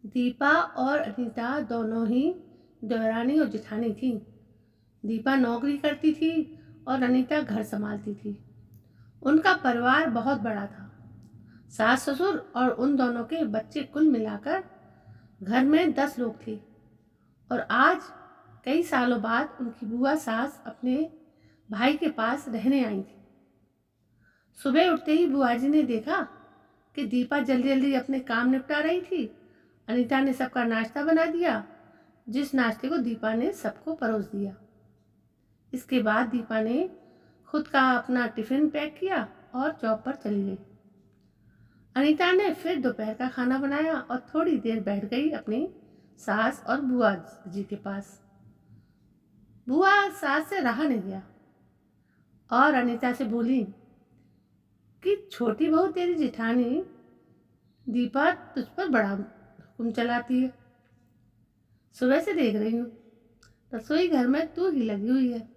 दीपा और अनीता दोनों ही देवरानी और जेठानी थीं। दीपा नौकरी करती थी और अनीता घर संभालती थी। उनका परिवार बहुत बड़ा था। सास ससुर और उन दोनों के बच्चे कुल मिलाकर घर में 10 लोग थे। और आज कई सालों बाद उनकी बुआ सास अपने भाई के पास रहने आई थी। सुबह उठते ही बुआ जी ने देखा कि दीपा जल्दी जल्दी अपने काम निपटा रही थी। अनीता ने सबका नाश्ता बना दिया, जिस नाश्ते को दीपा ने सबको परोस दिया। इसके बाद दीपा ने खुद का अपना टिफिन पैक किया और जॉब पर चली गई। अनीता ने फिर दोपहर का खाना बनाया और थोड़ी देर बैठ गई अपनी सास और बुआ जी के पास। बुआ सास से रहा नहीं गया और अनीता से बोली कि छोटी बहू तेरी जेठानी दीपा तुझ पर बड़ा हुक्म चलाती है। सुबह से देख रही हूँ रसोई घर में तू ही लगी हुई है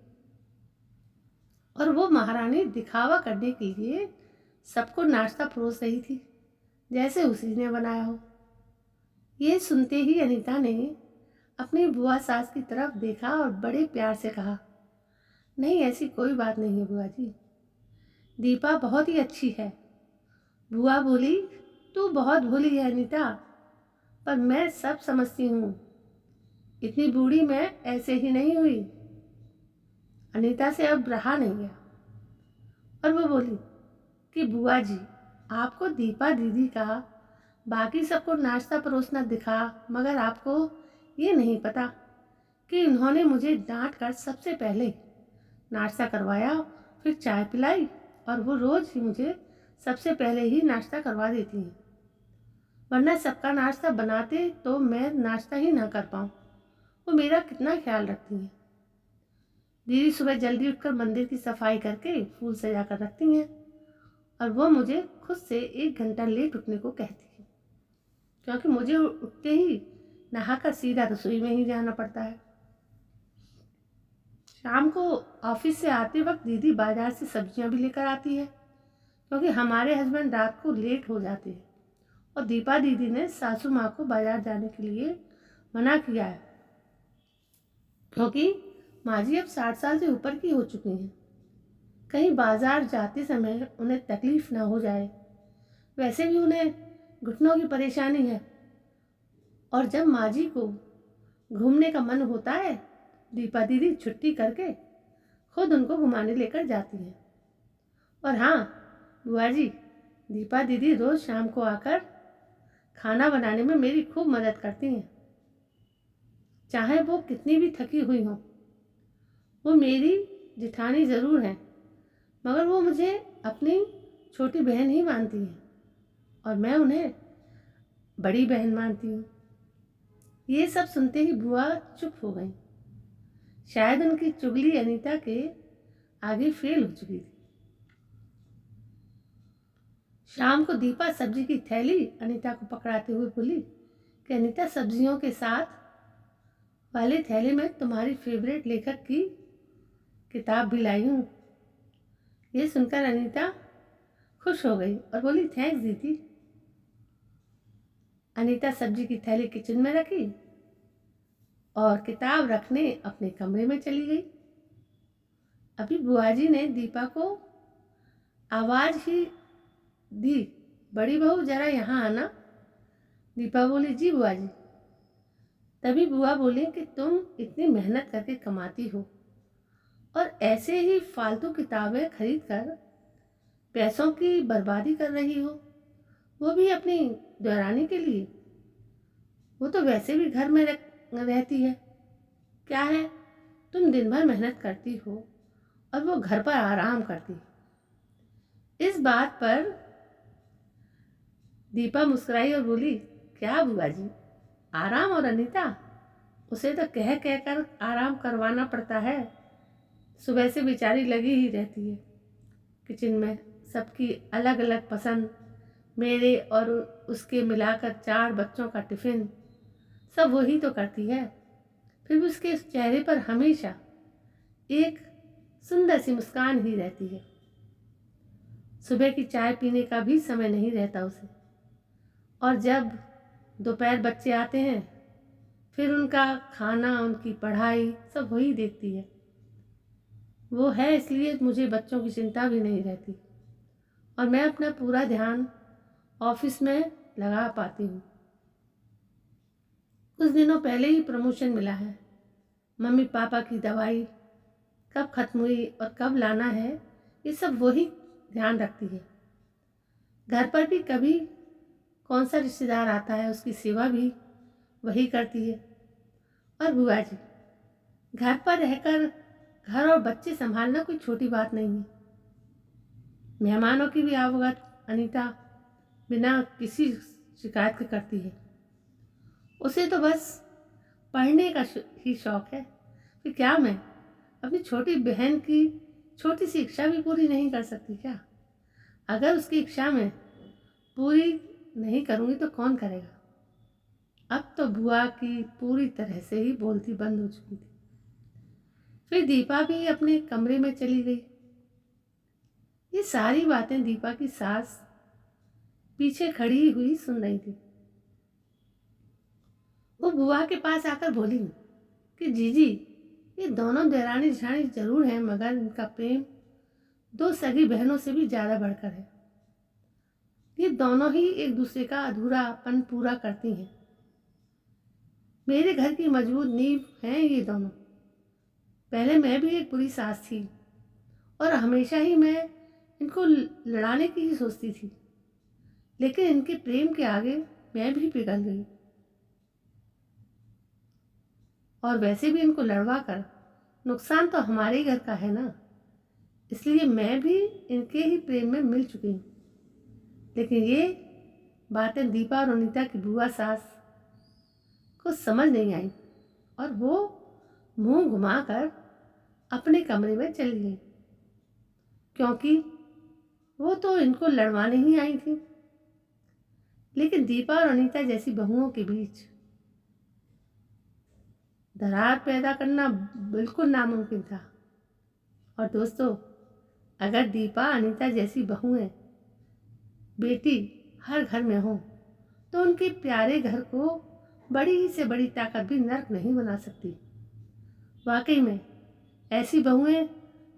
और वो महारानी दिखावा करने के लिए सबको नाश्ता परोस रही थी, जैसे उसी ने बनाया हो। ये सुनते ही अनीता ने अपनी बुआ सास की तरफ देखा और बड़े प्यार से कहा, नहीं ऐसी कोई बात नहीं है बुआ जी, दीपा बहुत ही अच्छी है। बुआ बोली, तू बहुत भोली है अनीता, पर मैं सब समझती हूँ, इतनी बूढ़ी मैं ऐसे ही नहीं हुई। अनीता से अब रहा नहीं गया और वो बोली कि बुआ जी, आपको दीपा दीदी का बाकी सबको नाश्ता परोसना दिखा, मगर आपको ये नहीं पता कि उन्होंने मुझे डांट कर सबसे पहले नाश्ता करवाया, फिर चाय पिलाई और वो रोज़ ही मुझे सबसे पहले ही नाश्ता करवा देती हैं। वरना सबका नाश्ता बनाते तो मैं नाश्ता ही ना कर पाऊँ। वो मेरा कितना ख्याल रखती हैं। दीदी सुबह जल्दी उठकर मंदिर की सफाई करके फूल सजा कर रखती हैं और वो मुझे खुद से 1 घंटा लेट उठने को कहती है, क्योंकि मुझे उठते ही नहाकर सीधा रसोई में ही जाना पड़ता है। शाम को ऑफिस से आते वक्त दीदी बाजार से सब्जियां भी लेकर आती है, क्योंकि हमारे हस्बैंड रात को लेट हो जाते हैं और दीपा दीदी ने सासू माँ को बाजार जाने के लिए मना किया है, क्योंकि माँ जी अब 60 साल से ऊपर की हो चुकी हैं। कहीं बाजार जाते समय उन्हें तकलीफ ना हो जाए। वैसे भी उन्हें घुटनों की परेशानी है और जब माँ जी को घूमने का मन होता है, दीपा दीदी छुट्टी करके खुद उनको घुमाने लेकर जाती हैं। और हाँ बुआ जी, दीपा दीदी रोज़ शाम को आकर खाना बनाने में मेरी खूब मदद करती हैं, चाहे वो कितनी भी थकी हुई हो। वो मेरी जेठानी ज़रूर हैं, मगर वो मुझे अपनी छोटी बहन ही मानती हैं और मैं उन्हें बड़ी बहन मानती हूँ। ये सब सुनते ही बुआ चुप हो गई। शायद उनकी चुगली अनीता के आगे फेल हो चुकी थी। शाम को दीपा सब्जी की थैली अनीता को पकड़ाते हुए बोली कि अनीता, सब्जियों के साथ वाले थैले में तुम्हारी फेवरेट लेखक की किताब भी लाई हूँ। ये सुनकर अनीता खुश हो गई और बोली, थैंक्स दीदी। अनीता सब्जी की थैली किचन में रखी और किताब रखने अपने कमरे में चली गई। अभी बुआ जी ने दीपा को आवाज़ ही दी, बड़ी बहू जरा यहाँ आना। दीपा बोली, जी बुआ जी। तभी बुआ बोली कि तुम इतनी मेहनत करके कमाती हो और ऐसे ही फालतू किताबें खरीद कर पैसों की बर्बादी कर रही हो, वो भी अपनी देवरानी के लिए। वो तो वैसे भी घर में रहती है। क्या है, तुम दिन भर मेहनत करती हो और वो घर पर आराम करती है। इस बात पर दीपा मुस्कुराई और बोली, क्या बुआ जी, आराम? और अनीता, उसे तो कह कर आराम करवाना पड़ता है। सुबह से बेचारी लगी ही रहती है किचन में। सबकी अलग अलग पसंद, मेरे और उसके मिलाकर 4 बच्चों का टिफ़िन, सब वही तो करती है। फिर भी उसके चेहरे पर हमेशा एक सुंदर सी मुस्कान ही रहती है। सुबह की चाय पीने का भी समय नहीं रहता उसे। और जब दोपहर बच्चे आते हैं, फिर उनका खाना, उनकी पढ़ाई सब वही देखती है। वो है इसलिए मुझे बच्चों की चिंता भी नहीं रहती और मैं अपना पूरा ध्यान ऑफिस में लगा पाती हूँ। कुछ दिनों पहले ही प्रमोशन मिला है। मम्मी पापा की दवाई कब खत्म हुई और कब लाना है, ये सब वही ध्यान रखती है। घर पर भी कभी कौन सा रिश्तेदार आता है, उसकी सेवा भी वही करती है। और बुआ जी, घर पर रहकर घर और बच्चे संभालना कोई छोटी बात नहीं है। मेहमानों की भी आवभगत अनीता बिना किसी शिकायत के करती है। उसे तो बस पढ़ने का ही शौक है। फिर क्या मैं अपनी छोटी बहन की छोटी सी इच्छा भी पूरी नहीं कर सकती क्या? अगर उसकी इच्छा मैं पूरी नहीं करूँगी तो कौन करेगा? अब तो बुआ की पूरी तरह से ही बोलती बंद हो चुकी थी। फिर दीपा भी अपने कमरे में चली गई। ये सारी बातें दीपा की सास पीछे खड़ी हुई सुन रही थी। वो बुआ के पास आकर बोली कि जीजी, ये दोनों देरानी जेठानी जरूर हैं, मगर इनका प्रेम दो सगी बहनों से भी ज़्यादा बढ़कर है। ये दोनों ही एक दूसरे का अधूरापन पूरा करती हैं। मेरे घर की मजबूत नींव हैं ये दोनों। पहले मैं भी एक बुरी सास थी और हमेशा ही मैं इनको लड़ाने की ही सोचती थी, लेकिन इनके प्रेम के आगे मैं भी पिघल गई। और वैसे भी इनको लड़वा कर नुकसान तो हमारे ही घर का है ना, इसलिए मैं भी इनके ही प्रेम में मिल चुकी हूँ। लेकिन ये बातें दीपा और अनीता की बुआ सास को समझ नहीं आई और वो मुंह घुमाकर अपने कमरे में चली गई, क्योंकि वो तो इनको लड़वाने ही आई थी। लेकिन दीपा और अनीता जैसी बहुओं के बीच दरार पैदा करना बिल्कुल नामुमकिन था। और दोस्तों, अगर दीपा अनीता जैसी बहुएं बेटी हर घर में हो तो उनके प्यारे घर को बड़ी से बड़ी ताकत भी नर्क नहीं बना सकती। वाकई में ऐसी बहुएं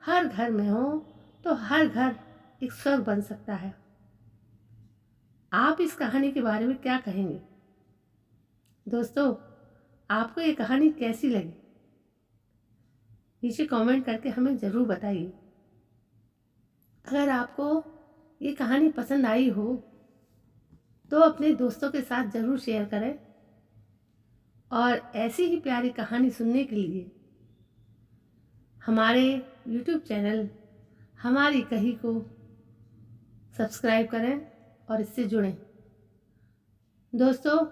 हर घर में हो तो हर घर एक स्वर्ग बन सकता है। आप इस कहानी के बारे में क्या कहेंगे? दोस्तों, आपको ये कहानी कैसी लगी? नीचे कमेंट करके हमें ज़रूर बताइए। अगर आपको ये कहानी पसंद आई हो तो अपने दोस्तों के साथ ज़रूर शेयर करें और ऐसी ही प्यारी कहानी सुनने के लिए हमारे YouTube चैनल हमारी कही को सब्सक्राइब करें और इससे जुड़ें। दोस्तों,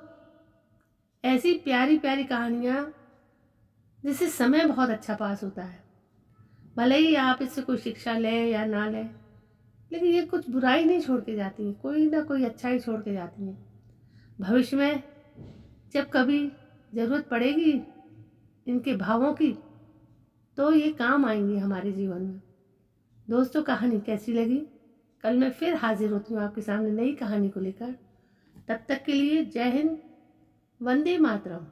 ऐसी प्यारी प्यारी कहानियाँ जिससे समय बहुत अच्छा पास होता है। भले ही आप इससे कोई शिक्षा लें या ना लें, लेकिन ये कुछ बुराई नहीं छोड़ के जाती हैं, कोई ना कोई अच्छा ही छोड़ के जाती हैं। भविष्य में जब कभी ज़रूरत पड़ेगी इनके भावों की तो ये काम आएंगे हमारे जीवन में। दोस्तों, कहानी कैसी लगी? कल मैं फिर हाजिर होती हूँ आपके सामने नई कहानी को लेकर। तब तक के लिए जय हिंद, वंदे मातरम।